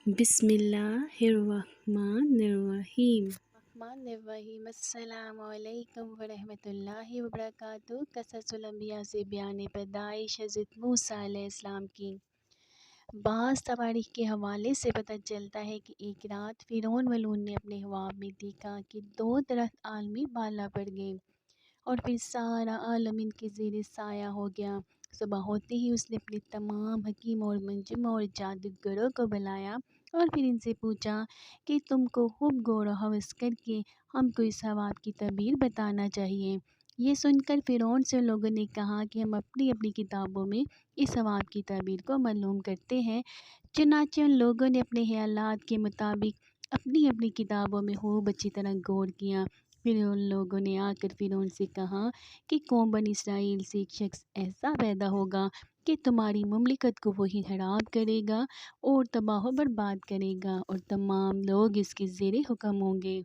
بسم اللہ الرحمن الرحیم۔ السلام علیکم ورحمۃ اللہ وبرکاتہ۔ قصص الانبیاء سے بیان پیدائش حضرت موسیٰ علیہ السلام کی بعض تواریخ کے حوالے سے پتہ چلتا ہے کہ ایک رات فرعون ملعون نے اپنے خواب میں دیکھا کہ 2 درخت عالمی بالا پڑ گئے اور پھر سارا عالم ان کے زیر سایہ ہو گیا۔ صبح ہوتے ہی اس نے اپنے تمام حکیموں اور منجموں اور جادوگروں کو بلایا اور پھر ان سے پوچھا کہ تم کو خوب غور و ہوس کر کے ہم کو اس خواب کی تعبیر بتانا چاہیے۔ یہ سن کر فرعون سے لوگوں نے کہا کہ ہم اپنی اپنی کتابوں میں اس خواب کی تعبیر کو معلوم کرتے ہیں۔ چنانچہ ان لوگوں نے اپنے خیالات کے مطابق اپنی اپنی کتابوں میں خوب اچھی طرح غور کیا۔ پھر ان لوگوں نے آ کر فرعون سے کہا کہ قوم بنی اسرائیل سے ایک شخص ایسا پیدا ہوگا کہ تمہاری مملکت کو وہی خراب کرے گا اور تباہ و برباد کرے گا اور تمام لوگ اس کے زیر حکم ہوں گے،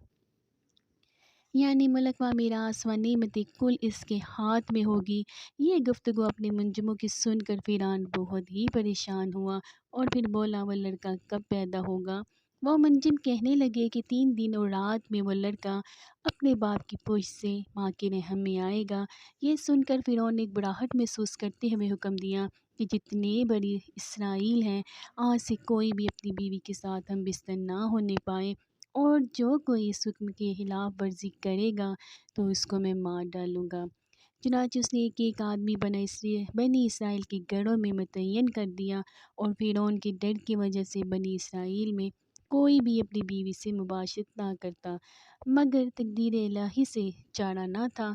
یعنی ملک و میراث و نعمتیں کل اس کے ہاتھ میں ہوگی۔ یہ گفتگو اپنے منجموں کی سن کر فرعون بہت ہی پریشان ہوا اور پھر بولا وہ لڑکا کب پیدا ہوگا۔ وہ منجم کہنے لگے کہ 3 دن اور رات میں وہ لڑکا اپنے باپ کی پشت سے ماں کے رحم میں آئے گا۔ یہ سن کر فرعون نے گھبراہٹ محسوس کرتے ہوئے حکم دیا کہ جتنے بڑی اسرائیل ہیں آج سے کوئی بھی اپنی بیوی کے ساتھ ہم بستر نہ ہونے پائے، اور جو کوئی اس حکم کے خلاف ورزی کرے گا تو اس کو میں مار ڈالوں گا۔ چنانچہ اس نے ایک ایک آدمی بنی اسرائیل کے گھروں میں متعین کر دیا، اور فرعون کے ڈر کی وجہ سے بنی اسرائیل میں کوئی بھی اپنی بیوی سے مباشرت نہ کرتا، مگر تقدیر الہی سے چارہ نہ تھا،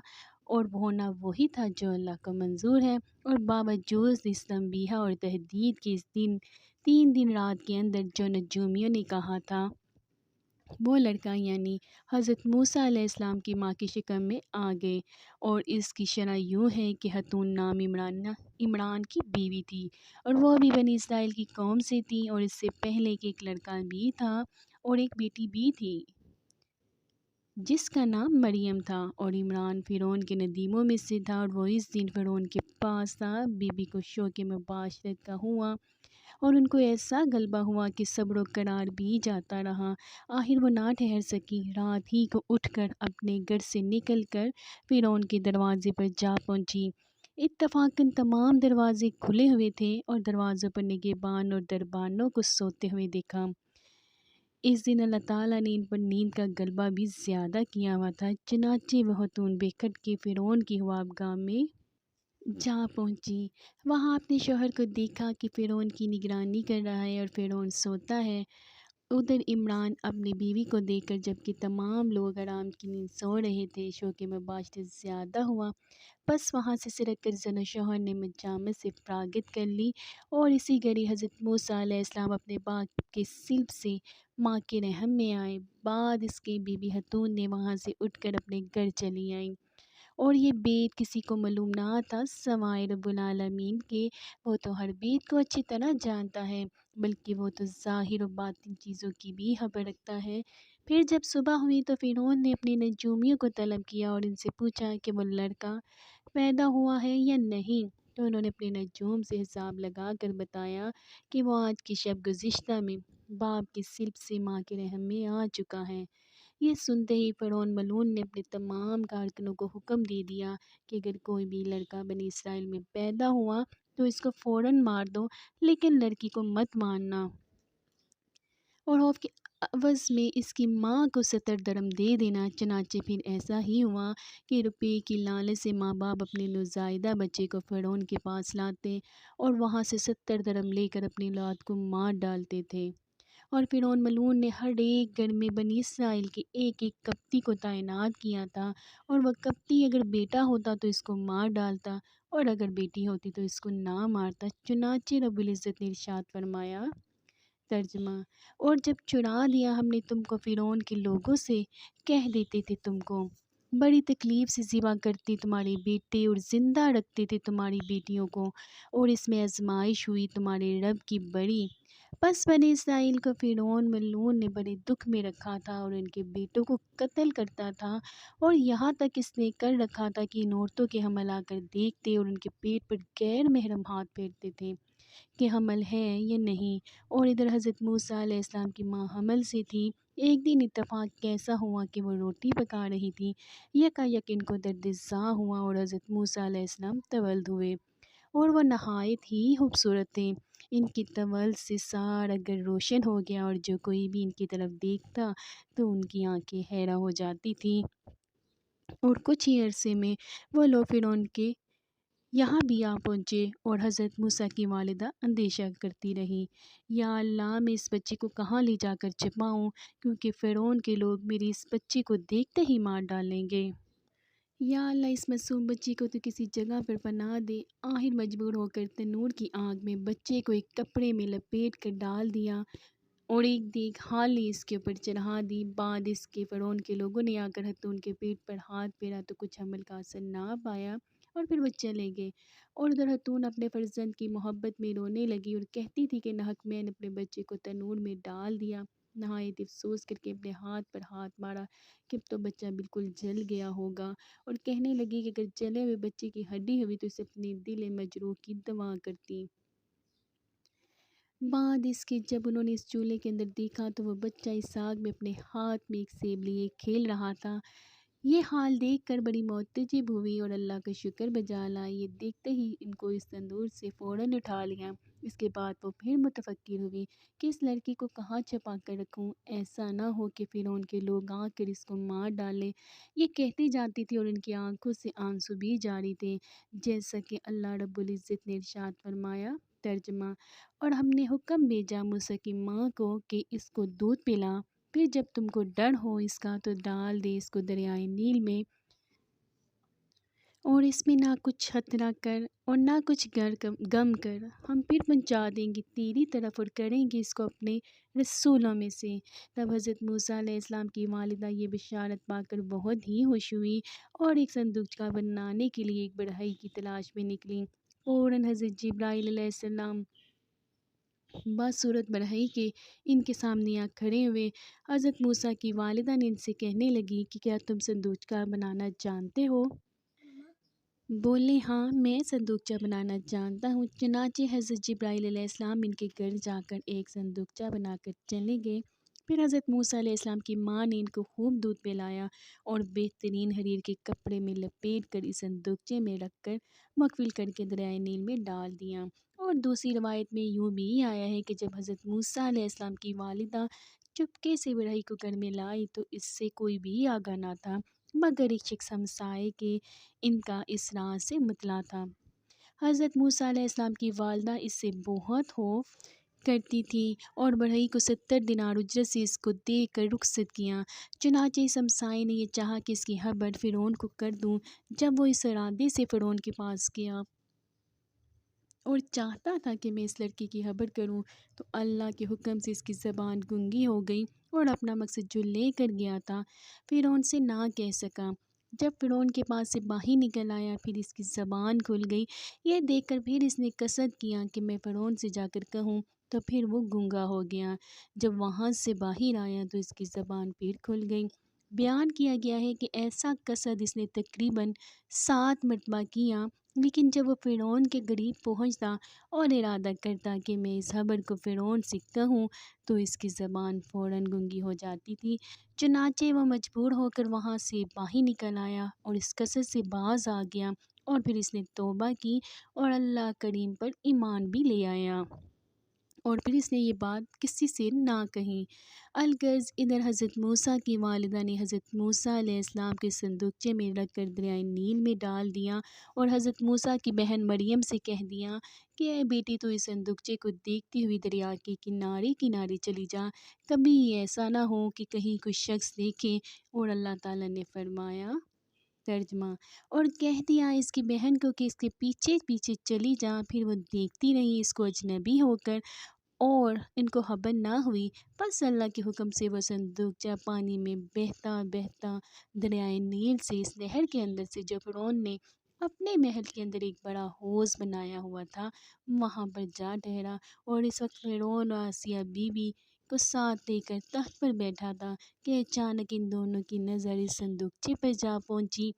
اور ہونا وہی تھا جو اللہ کو منظور ہے۔ اور باوجود اس تنبیہ اور تحدید کے اس 3 دن رات کے اندر جو نجومیوں نے کہا تھا، وہ لڑکا یعنی حضرت موسیٰ علیہ السلام کی ماں کی شکم میں آ گئے، اور اس کی شرح یوں ہے کہ خاتون نام عمران کی بیوی تھی، اور وہ بھی بنی اسرائیل کی قوم سے تھی، اور اس سے پہلے کہ ایک لڑکا بھی تھا اور ایک بیٹی بھی تھی جس کا نام مریم تھا، اور عمران فرعون کے ندیموں میں سے تھا، اور وہ اس دن فرعون کے پاس تھا۔ بیوی کو شوق مباشرت کا ہوا اور ان کو ایسا غلبہ ہوا کہ صبر و قرار بھی جاتا رہا۔ آخر وہ نہ ٹھہر سکی، رات ہی کو اٹھ کر اپنے گھر سے نکل کر فرعون کے دروازے پر جا پہنچی۔ اتفاقاً تمام دروازے کھلے ہوئے تھے اور دروازوں پر نگہبان اور دربانوں کو سوتے ہوئے دیکھا۔ اس دن اللہ تعالیٰ نے ان پر نیند کا غلبہ بھی زیادہ کیا ہوا تھا، چنانچہ وہ خاتون بے کٹ کے فرعون کی خوابگاہ میں جا پہنچی۔ وہاں اپنے شوہر کو دیکھا کہ فرعون کی نگرانی کر رہا ہے اور فرعون سوتا ہے۔ ادھر عمران اپنی بیوی کو دیکھ کر، جبکہ تمام لوگ آرام کی نیند سو رہے تھے، شوق مباشرت زیادہ ہوا۔ بس وہاں سے سرک کر زن و شوہر نے مجامت سے فراغت کر لی، اور اسی گھڑی حضرت موسیٰ علیہ السلام اپنے باپ کے سلب سے ماں کے رحم میں آئے۔ بعد اس کے بی بی خاتون نے وہاں سے اٹھ کر اپنے گھر چلی آئیں، اور یہ بیت کسی کو معلوم نہ تھا سوائے رب العالمین کے۔ وہ تو ہر بیت کو اچھی طرح جانتا ہے، بلکہ وہ تو ظاہر و باطن چیزوں کی بھی خبر رکھتا ہے۔ پھر جب صبح ہوئی تو فرعون نے اپنے نجومیوں کو طلب کیا اور ان سے پوچھا کہ وہ لڑکا پیدا ہوا ہے یا نہیں، تو انہوں نے اپنے نجوم سے حساب لگا کر بتایا کہ وہ آج کی شب گزشتہ میں باپ کے سلب سے ماں کے رحم میں آ چکا ہے۔ یہ سنتے ہی فرعون ملعون نے اپنے تمام کارکنوں کو حکم دے دیا کہ اگر کوئی بھی لڑکا بنی اسرائیل میں پیدا ہوا تو اس کو فوراً مار دو، لیکن لڑکی کو مت مارنا، اور خوف کے عوض میں اس کی ماں کو 70 درہم دے دینا۔ چنانچہ پھر ایسا ہی ہوا کہ روپے کی لالچ سے ماں باپ اپنے نوزائیدہ بچے کو فرعون کے پاس لاتے اور وہاں سے 70 درہم لے کر اپنی اولاد کو مار ڈالتے تھے۔ اور فرعون ملعون نے ہر ایک گھر میں بنی اسرائیل کے ایک ایک کپتی کو تعینات کیا تھا، اور وہ کپتی اگر بیٹا ہوتا تو اس کو مار ڈالتا، اور اگر بیٹی ہوتی تو اس کو نہ مارتا۔ چنانچہ رب العزت نے ارشاد فرمایا، ترجمہ: اور جب چرا دیا ہم نے تم کو فرعون کے لوگوں سے، کہہ دیتے تھے تم کو بڑی تکلیف سے ذبح کرتے تمہارے بیٹے اور زندہ رکھتے تھے تمہاری بیٹیوں کو، اور اس میں آزمائش ہوئی تمہارے رب کی بڑی۔ پس بنی اسرائیل کو فرعون ملعون نے بڑے دکھ میں رکھا تھا اور ان کے بیٹوں کو قتل کرتا تھا، اور یہاں تک اس نے کر رکھا تھا کہ ان عورتوں کے حمل آ کر دیکھتے اور ان کے پیٹ پر غیر محرم ہاتھ پھیرتے تھے۔ کہ حمل ہے یا نہیں، اور ادھر حضرت موسیٰ علیہ السلام کی ماں حمل سے تھی۔ ایک دن اتفاق کیسا ہوا کہ وہ روٹی پکا رہی تھی، یکایک ان کو درد زا ہوا اور حضرت موسیٰ علیہ السلام طلد ہوئے، اور وہ نہایت ہی خوبصورت تھے۔ ان کی طلد سے سارا گھر روشن ہو گیا، اور جو کوئی بھی ان کی طرف دیکھتا تو ان کی آنکھیں حیران ہو جاتی تھیں، اور کچھ ہی عرصے میں وہ لوگ فرعون کے یہاں بھی آ پہنچے، اور حضرت موسیٰ کی والدہ اندیشہ کرتی رہی، یا اللہ میں اس بچے کو کہاں لے جا کر چھپاؤں، کیونکہ فرعون کے لوگ میری اس بچے کو دیکھتے ہی مار ڈالیں گے۔ یا اللہ اس معصوم بچے کو تو کسی جگہ پر پناہ دے۔ آخر مجبور ہو کر تنور کی آگ میں بچے کو ایک کپڑے میں لپیٹ کر ڈال دیا، اور ایک دیگ حالی اس کے اوپر چڑھا دی۔ بعد اس کے فرعون کے لوگوں نے آ کر ہتھون کے پیٹ پر ہاتھ پھیرا تو کچھ حمل کا اثر نہ پایا، اور پھر وہ چلے گئے، اور ادھر ہتھون اپنے فرزند کی محبت میں رونے لگی، اور کہتی تھی کہ ناحق میں نے اپنے بچے کو تنور میں ڈال دیا۔ نہایت افسوس کر کے اپنے ہاتھ پر ہاتھ مارا کہ اب تو بچہ بالکل جل گیا ہوگا، اور کہنے لگی کہ اگر جلے ہوئے بچے کی ہڈی ہوئی تو اسے اپنے دل مجروح کی دوا کرتی۔ بعد اس کے جب انہوں نے اس چولہے کے اندر دیکھا تو وہ بچہ اس آگ میں اپنے ہاتھ میں ایک سیب لیے کھیل رہا تھا۔ یہ حال دیکھ کر بڑی معتجب ہوئی اور اللہ کا شکر بجا لائی۔ یہ دیکھتے ہی ان کو اس تندور سے فوراً اٹھا لیا۔ اس کے بعد وہ پھر متفکر ہوئی کہ اس لڑکی کو کہاں چھپا کر رکھوں، ایسا نہ ہو کہ فرعون کے لوگ آ کر اس کو مار ڈالیں۔ یہ کہتی جاتی تھی اور ان کی آنکھوں سے آنسو بھی جاری تھے، جیسا کہ اللہ رب العزت نے ارشاد فرمایا۔ ترجمہ: اور ہم نے حکم بھیجا موسیٰ کی ماں کو کہ اس کو دودھ پلا، پھر جب تم کو ڈر ہو اس کا تو ڈال دے اس کو دریائے نیل میں، اور اس میں نہ کچھ خطرہ کر اور نہ کچھ غم کر، ہم پھر پہنچا دیں گے تیری طرف اور کریں گے اس کو اپنے رسولوں میں سے۔ تب حضرت موسیٰ علیہ السلام کی والدہ یہ بشارت پا کر بہت ہی خوش ہوئی، اور ایک صندوقچہ بنانے کے لیے ایک بڑھئی کی تلاش میں نکلیں۔ فوراً حضرت جبرائیل علیہ السلام باصورت بڑھئی کے ان کے سامنے آ کھڑے ہوئے۔ حضرت موسیٰ کی والدہ نے ان سے کہنے لگی کہ کیا تم صندوقچہ بنانا جانتے ہو؟ بولے ہاں میں صندوقچہ بنانا جانتا ہوں۔ چنانچہ حضرت جبرائیل علیہ السلام ان کے گھر جا کر ایک صندوقچہ بنا کر چلے گئے۔ پھر حضرت موسیٰ علیہ السلام کی ماں نے ان کو خوب دودھ پلایا، اور بہترین حریر کے کپڑے میں لپیٹ کر اس صندوقچے میں رکھ کر مقفل کر کے دریائے نیل میں ڈال دیا۔ اور دوسری روایت میں یوں بھی آیا ہے کہ جب حضرت موسیٰ علیہ السلام کی والدہ چپکے سے بڑھئی کو گھر میں لائی تو اس سے کوئی بھی آگاہ نہ تھا، مگر ایک شخص ہمسائے کے ان کا اس راز سے مطلع تھا۔ حضرت موسیٰ علیہ السلام کی والدہ اس سے بہت خوف کرتی تھی، اور بڑھئی کو 70 دینار اجرت سے اس کو دے کر رخصت کیا۔ چنانچہ اس ہمسائے نے یہ چاہا کہ اس کی خبر فرعون کو کر دوں۔ جب وہ اس ارادے سے فرعون کے پاس گیا اور چاہتا تھا کہ میں اس لڑکی کی خبر کروں، تو اللہ کے حکم سے اس کی زبان گونگی ہو گئی، اور اپنا مقصد جو لے کر گیا تھا فرعون سے نہ کہہ سکا۔ جب فرعون کے پاس سے باہر نکل آیا پھر اس کی زبان کھل گئی۔ یہ دیکھ کر پھر اس نے قصد کیا کہ میں فرعون سے جا کر کہوں، تو پھر وہ گونگا ہو گیا۔ جب وہاں سے باہر آیا تو اس کی زبان پھر کھل گئی۔ بیان کیا گیا ہے کہ ایسا قصد اس نے تقریباً 7 مرتبہ کیا، لیکن جب وہ فرعون کے قریب پہنچتا اور ارادہ کرتا کہ میں اس خبر کو فرعون سے کہوں تو اس کی زبان فوراً گونگی ہو جاتی تھی۔ چنانچہ وہ مجبور ہو کر وہاں سے باہر نکل آیا اور اس قصد سے باز آ گیا، اور پھر اس نے توبہ کی اور اللہ کریم پر ایمان بھی لے آیا، اور پھر اس نے یہ بات کسی سے نہ کہی۔ الغرض ادھر حضرت موسیٰ کی والدہ نے حضرت موسیٰ علیہ السلام کے صندوقچے میں رکھ کر دریائے نیل میں ڈال دیا، اور حضرت موسیٰ کی بہن مریم سے کہہ دیا کہ اے بیٹی تو اس صندوقچے کو دیکھتی ہوئی دریا کے کنارے کنارے چلی جا، کبھی ایسا نہ ہو کہ کہیں کوئی شخص دیکھے۔ اور اللہ تعالیٰ نے فرمایا۔ ترجمہ: اور کہہ دیا اس کی بہن کو کہ اس کے پیچھے پیچھے چلی جا۔ پھر وہ دیکھتی رہی اس کو اجنبی ہو کر، اور ان کو خبر نہ ہوئی۔ بس اللہ کے حکم سے وہ صندوقچہ پانی میں بہتا بہتا دریائے نیل سے اس نہر کے اندر سے جو فرعون نے اپنے محل کے اندر ایک بڑا حوض بنایا ہوا تھا وہاں پر جا ٹھہرا، اور اس وقت فرعون اور آسیہ بی بی کو ساتھ لے کر تخت پر بیٹھا تھا کہ اچانک ان دونوں کی نظر اس صندوقچے پر جا پہنچی۔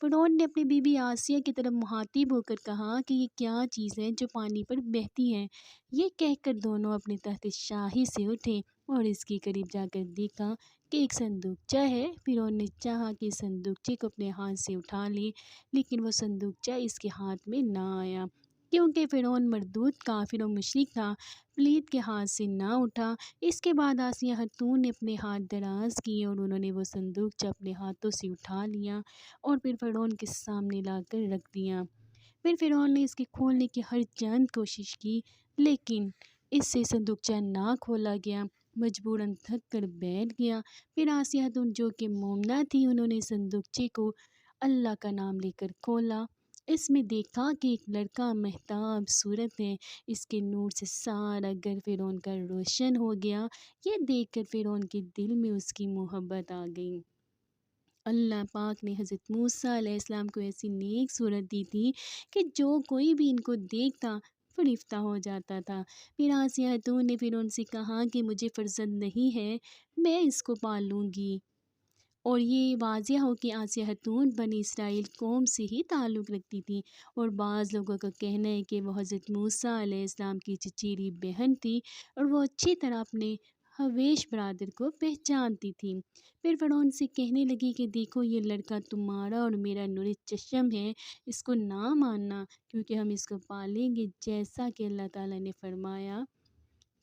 فرعون نے اپنی بیوی آسیہ کی طرف مخاطب ہو کر کہا کہ یہ کیا چیز ہے جو پانی پر بہتی ہے؟ یہ کہہ کر دونوں اپنے تخت شاہی سے اٹھے اور اس کے قریب جا کر دیکھا کہ ایک صندوقچہ ہے۔ فرعون نے چاہا کہ صندوقچے کو اپنے ہاتھ سے اٹھا لے، لیکن وہ صندوقچہ اس کے ہاتھ میں نہ آیا، کیونکہ فرعون مردود کافر و مشرک تھا، پلیت کے ہاتھ سے نہ اٹھا۔ اس کے بعد آسیہ خاتون نے اپنے ہاتھ دراز کیے اور انہوں نے وہ صندوقچہ اپنے ہاتھوں سے اٹھا لیا اور پھر فرعون کے سامنے لا کر رکھ دیا۔ پھر فرعون نے اس کے کھولنے کی ہر چند کوشش کی، لیکن اس سے صندوقچہ نہ کھولا گیا، مجبوراً تھک کر بیٹھ گیا۔ پھر آسیہ خاتون جو کہ مومنہ تھی، انہوں نے صندوقچے کو اللہ کا نام لے کر کھولا۔ اس میں دیکھا کہ ایک لڑکا مہتاب صورت ہے، اس کے نور سے سارا گھر فرعون کا روشن ہو گیا۔ یہ دیکھ کر فرعون کے دل میں اس کی محبت آ گئی۔ اللہ پاک نے حضرت موسیٰ علیہ السلام کو ایسی نیک صورت دی تھی کہ جو کوئی بھی ان کو دیکھتا فریفتہ ہو جاتا تھا۔ پھر آسیہ خاتون نے فرعون سے کہا کہ مجھے فرزند نہیں ہے، میں اس کو پال لوں گی۔ اور یہ واضح ہو کہ آسیہ خاتون بنی اسرائیل قوم سے ہی تعلق رکھتی تھی، اور بعض لوگوں کا کہنا ہے کہ وہ حضرت موسیٰ علیہ السلام کی چچیری بہن تھی اور وہ اچھی طرح اپنے حویش برادر کو پہچانتی تھی۔ پھر فرعون سے کہنے لگی کہ دیکھو، یہ لڑکا تمہارا اور میرا نور چشم ہے، اس کو نہ ماننا، کیونکہ ہم اس کو پالیں گے جیسا کہ اللہ تعالیٰ نے فرمایا۔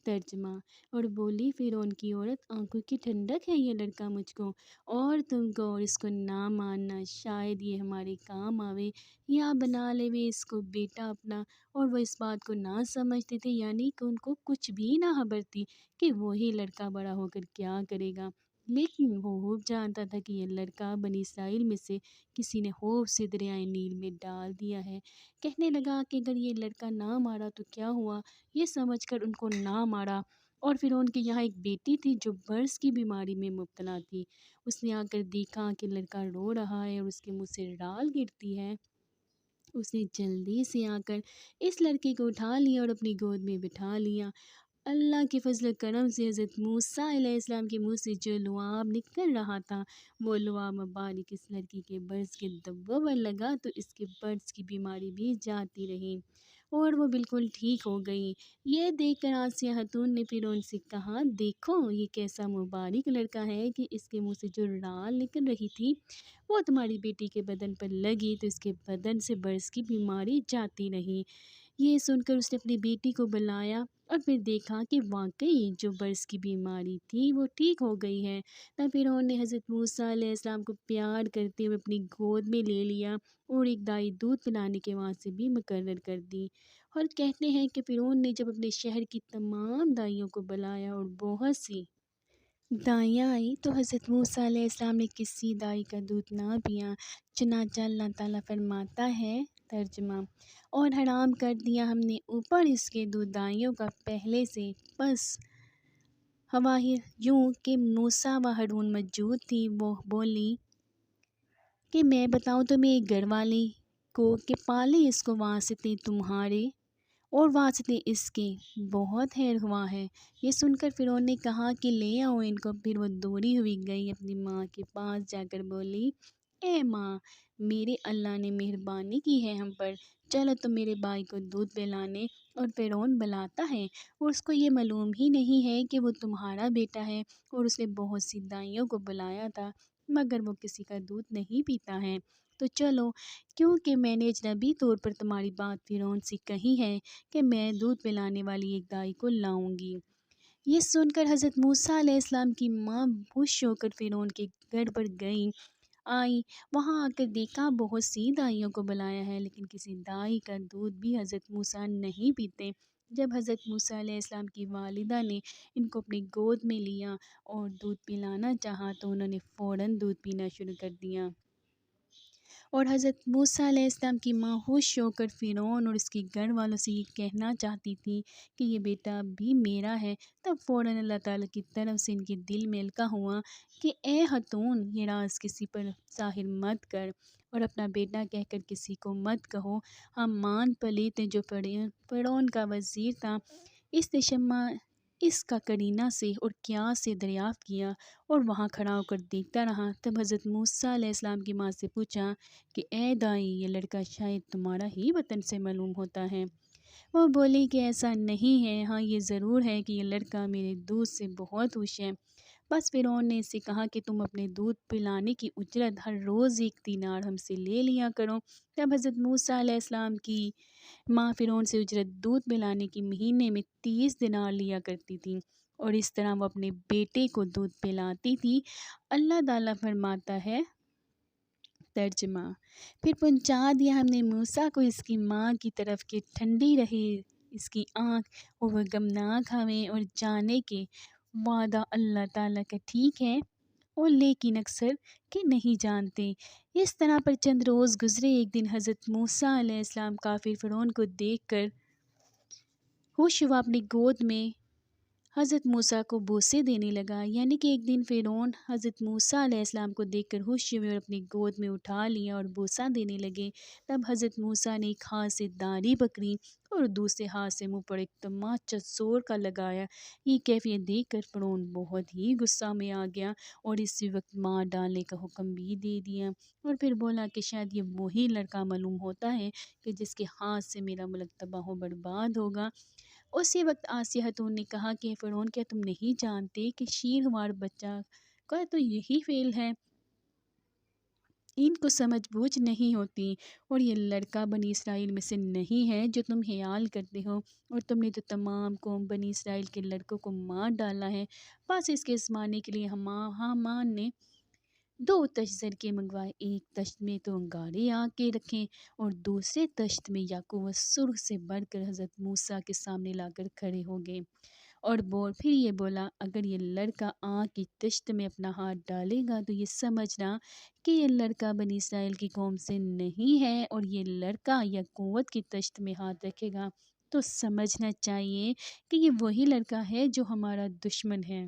ترجمہ۔ اور بولی، فرعون کی عورت، آنکھوں کی ٹھنڈک ہے یہ لڑکا مجھ کو اور تم کو، اور اس کو نہ ماننا، شاید یہ ہمارے کام آوے یا بنا لے وے اس کو بیٹا اپنا۔ اور وہ اس بات کو نہ سمجھتے تھے، یعنی کہ ان کو کچھ بھی نہ خبر تھی کہ وہی لڑکا بڑا ہو کر کیا کرے گا، لیکن وہ خوب جانتا تھا کہ یہ لڑکا بنی اسرائیل میں سے کسی نے خوب سے دریائے نیل میں ڈال دیا ہے۔ کہنے لگا کہ اگر یہ لڑکا نہ مارا تو کیا ہوا، یہ سمجھ کر ان کو نہ مارا۔ اور فرعون کے یہاں ایک بیٹی تھی جو برص کی بیماری میں مبتلا تھی۔ اس نے آ کر دیکھا کہ لڑکا رو رہا ہے اور اس کے منہ سے رال گرتی ہے۔ اس نے جلدی سے آ کر اس لڑکے کو اٹھا لیا اور اپنی گود میں بٹھا لیا۔ اللہ کے فضل و کرم سے حضرت موسیٰ علیہ السلام کے منہ سے جو لعاب نکل رہا تھا، وہ لعاب مبارک اس لڑکی کے برص کے دبوں پر لگا تو اس کے برص کی بیماری بھی جاتی رہی اور وہ بالکل ٹھیک ہو گئی۔ یہ دیکھ کر آسیہ خاتون نے فرعون سے کہا، دیکھو یہ کیسا مبارک لڑکا ہے کہ اس کے منہ سے جو رال نکل رہی تھی وہ تمہاری بیٹی کے بدن پر لگی تو اس کے بدن سے برص کی بیماری جاتی رہی۔ یہ سن کر اس نے اپنی بیٹی کو بلایا اور پھر دیکھا کہ واقعی جو برص کی بیماری تھی وہ ٹھیک ہو گئی ہے۔ تب فرعون نے حضرت موسیٰ علیہ السلام کو پیار کرتے ہوئے اپنی گود میں لے لیا اور ایک دائی دودھ پلانے کے واسطے بھی مقرر کر دی۔ اور کہتے ہیں کہ فرعون نے جب اپنے شہر کی تمام دائیوں کو بلایا اور بہت سی دائیاں آئیں تو حضرت موسیٰ علیہ السلام نے کسی دائی کا دودھ نہ پیا، چنانچہ اللہ تعالیٰ فرماتا ہے۔ ترجمہ۔ اور حرام کر دیا ہم نے اوپر اس کے دودھ دائیوں کا پہلے سے، پس ہوا یوں کہ موسیٰ و ہارون موجود تھی، وہ بولی کہ میں بتاؤں تمہیں ایک گھر والی کو کہ پالے اس کو واسطے تمہارے اور واسطے اس کے، بہت خیر ہوا ہے۔ یہ سن کر فرعون نے کہا کہ لے آؤ ان کو۔ پھر وہ دوڑی ہوئی گئی اپنی ماں کے پاس جا کر بولی، اے ماں، میرے اللہ نے مہربانی کی ہے ہم پر، چلو تم میرے بھائی کو دودھ پلانے۔ اور فرعون بلاتا ہے اور اس کو یہ معلوم ہی نہیں ہے کہ وہ تمہارا بیٹا ہے، اور اس نے بہت سی دائیوں کو بلایا تھا مگر وہ کسی کا دودھ نہیں پیتا ہے، تو چلو، کیونکہ میں نے اجنبی طور پر تمہاری بات فرعون سے کہی ہے کہ میں دودھ پلانے والی ایک دائی کو لاؤں گی۔ یہ سن کر حضرت موسیٰ علیہ السلام کی ماں خوش ہو کر فرعون کے گھر پر آئی، وہاں آ کر دیکھا بہت سی دائیوں کو بلایا ہے لیکن کسی دائی کا دودھ بھی حضرت موسیٰ نہیں پیتے۔ جب حضرت موسیٰ علیہ السلام کی والدہ نے ان کو اپنی گود میں لیا اور دودھ پلانا چاہا تو انہوں نے فوراً دودھ پینا شروع کر دیا۔ اور حضرت موسیٰ علیہ السلام کی ماں خوش ہو کر فرعون اور اس کے گھر والوں سے یہ کہنا چاہتی تھی کہ یہ بیٹا بھی میرا ہے۔ تب فوراً اللہ تعالیٰ کی طرف سے ان کے دل میں القا ہوا کہ اے خاتون، یہ راز کسی پر ظاہر مت کر اور اپنا بیٹا کہہ کر کسی کو مت کہو۔ حامان پلیت جو فرعون کا وزیر تھا، اس کا کرینہ سے اور قیاس سے دریافت کیا اور وہاں کھڑا ہو کر دیکھتا رہا۔ تب حضرت موسیٰ علیہ السلام کی ماں سے پوچھا کہ اے دائی، یہ لڑکا شاید تمہارا ہی وطن سے معلوم ہوتا ہے۔ وہ بولی کہ ایسا نہیں ہے، ہاں یہ ضرور ہے کہ یہ لڑکا میرے دودھ سے بہت خوش ہے۔ بس فرعون نے اس سے کہا کہ تم اپنے دودھ پلانے کی اجرت ہر روز 1 دینار ہم سے لے لیا کرو۔ تب حضرت موسیٰ علیہ السلام کی ماں فرعون سے اجرت دودھ پلانے کی مہینے میں 30 دینار لیا کرتی تھی، اور اس طرح وہ اپنے بیٹے کو دودھ پلاتی تھی۔ اللہ تعالیٰ فرماتا ہے، ترجمہ: پھر پہنچا دیا ہم نے موسیٰ کو اس کی ماں کی طرف کہ ٹھنڈی رہے اس کی آنکھ اور وہ غمناک ہوئے، اور جانے کہ وعدہ اللہ تعالیٰ کا ٹھیک ہے، اور لیکن اکثر کہ نہیں جانتے۔ اس طرح پر چند روز گزرے۔ ایک دن حضرت موسیٰ علیہ السلام کافر فرعون کو دیکھ کر خوش ہوا، اپنی گود میں حضرت موسیٰ کو بوسے دینے لگا۔ یعنی کہ ایک دن فرعون حضرت موسیٰ علیہ السلام کو دیکھ کر خوش ہوئے اور اپنی گود میں اٹھا لیا اور بوسہ دینے لگے۔ تب حضرت موسیٰ نے ایک ہاتھ سے داڑھی پکڑی اور دوسرے ہاتھ سے منہ پر ایک تماچا زور کا لگایا۔ یہ کیفیت دیکھ کر فرعون بہت ہی غصہ میں آ گیا اور اسی وقت مار ڈالنے کا حکم بھی دے دیا، اور پھر بولا کہ شاید یہ وہی لڑکا معلوم ہوتا ہے کہ جس کے ہاتھ سے میرا ملک تباہ و برباد ہوگا۔ اسی وقت آسیہ خاتون نے کہا کہ فرعون، کیا تم نہیں جانتے کہ شیرخوار بچہ کا تو یہی فعل ہے؟ ان کو سمجھ بوجھ نہیں ہوتی، اور یہ لڑکا بنی اسرائیل میں سے نہیں ہے جو تم خیال کرتے ہو، اور تم نے تو تمام قوم بنی اسرائیل کے لڑکوں کو مار ڈالا ہے۔ بس اس کے آزمانے کے لیے حامان نے 2 تشت کے منگوائے، ایک تشت میں تو انگارے آگ کے رکھے اور دوسرے تشت میں یعقوب سرخ سے بڑھ کر حضرت موسیٰ کے سامنے لا کر کھڑے ہو گئے، اور پھر یہ بولا، اگر یہ لڑکا آگ کی تشت میں اپنا ہاتھ ڈالے گا تو یہ سمجھنا کہ یہ لڑکا بنی اسرائیل کی قوم سے نہیں ہے، اور یہ لڑکا یا قوت کی تشت میں ہاتھ رکھے گا تو سمجھنا چاہیے کہ یہ وہی لڑکا ہے جو ہمارا دشمن ہے۔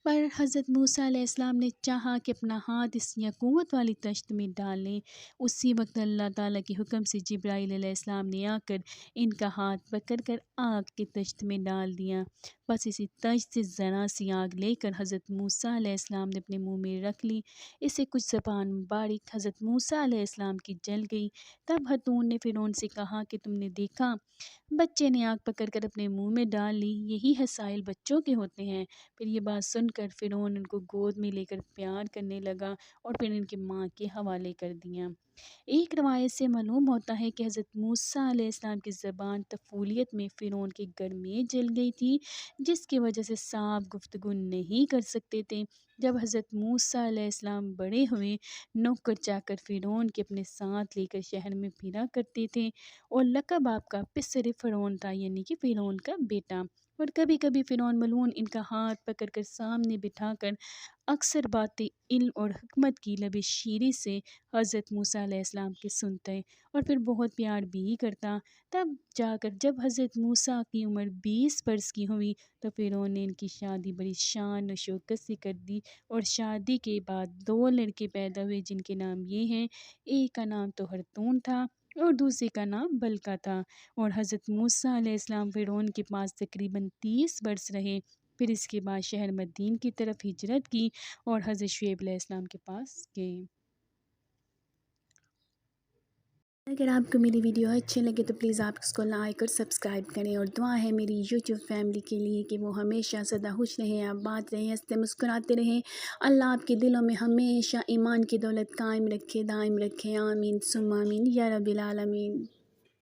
پر حضرت موسیٰ علیہ السلام نے چاہا کہ اپنا ہاتھ اس یقوت والی تشت میں ڈالیں۔ اسی وقت اللہ تعالیٰ کے حکم سے جبرائیل علیہ السلام نے آ کر ان کا ہاتھ پکڑ کر آگ کے تشت میں ڈال دیا۔ بس اسی تشت سے ذرا سی آگ لے کر حضرت موسیٰ علیہ السلام نے اپنے منہ میں رکھ لی۔ اسے کچھ زبان مبارک حضرت موسیٰ علیہ السلام کی جل گئی۔ تب خاتون نے فرعون سے کہا کہ تم نے دیکھا، بچے نے آگ پکڑ کر اپنے منہ میں ڈال لی، یہی حسائل بچوں کے ہوتے ہیں۔ پھر یہ بات سن کر فرعون ان کو گود میں لے کر پیار کرنے لگا اور پھر ان کی ماں کے حوالے کر دیا۔ ایک روایت سے معلوم ہوتا ہے کہ حضرت موسیٰ علیہ السلام کی زبان طفولیت میں فرعون کے گھر میں جل گئی تھی، جس کی وجہ سے صاف گفتگو نہیں کر سکتے تھے۔ جب حضرت موسیٰ علیہ السلام بڑے ہوئے، نوکر چاکر فرعون کے اپنے ساتھ لے کر شہر میں پھرا کرتے تھے، اور لقب آپ کا پسر فرعون تھا، یعنی کہ فرعون کا بیٹا۔ اور کبھی کبھی فرعون ملعون ان کا ہاتھ پکڑ کر سامنے بٹھا کر اکثر باتیں علم اور حکمت کی لب شیریں سے حضرت موسیٰ علیہ السلام کے سنتے اور پھر بہت پیار بھی کرتا۔ تب جا کر جب حضرت موسیٰ کی عمر 20 برس کی ہوئی تو فرعون نے ان کی شادی بڑی شان و شوکت سے کر دی، اور شادی کے بعد 2 لڑکے پیدا ہوئے جن کے نام یہ ہیں، ایک کا نام تو ہرتون تھا اور دوسرے کا نام بلقا تھا۔ اور حضرت موسیٰ علیہ السلام فرعون کے پاس تقریباً 30 برس رہے، پھر اس کے بعد شہر مدین کی طرف ہجرت کی اور حضرت شعیب علیہ السلام کے پاس گئے۔ اگر آپ کو میری ویڈیو اچھی لگے تو پلیز آپ اس کو لائک اور سبسکرائب کریں، اور دعا ہے میری یوٹیوب فیملی کے لیے کہ وہ ہمیشہ سدا خوش رہیں، آباد رہیں، ہنستے مسکراتے رہیں۔ اللہ آپ کے دلوں میں ہمیشہ ایمان کی دولت قائم رکھے، دائم رکھے، آمین ثم آمین یا رب العالمین۔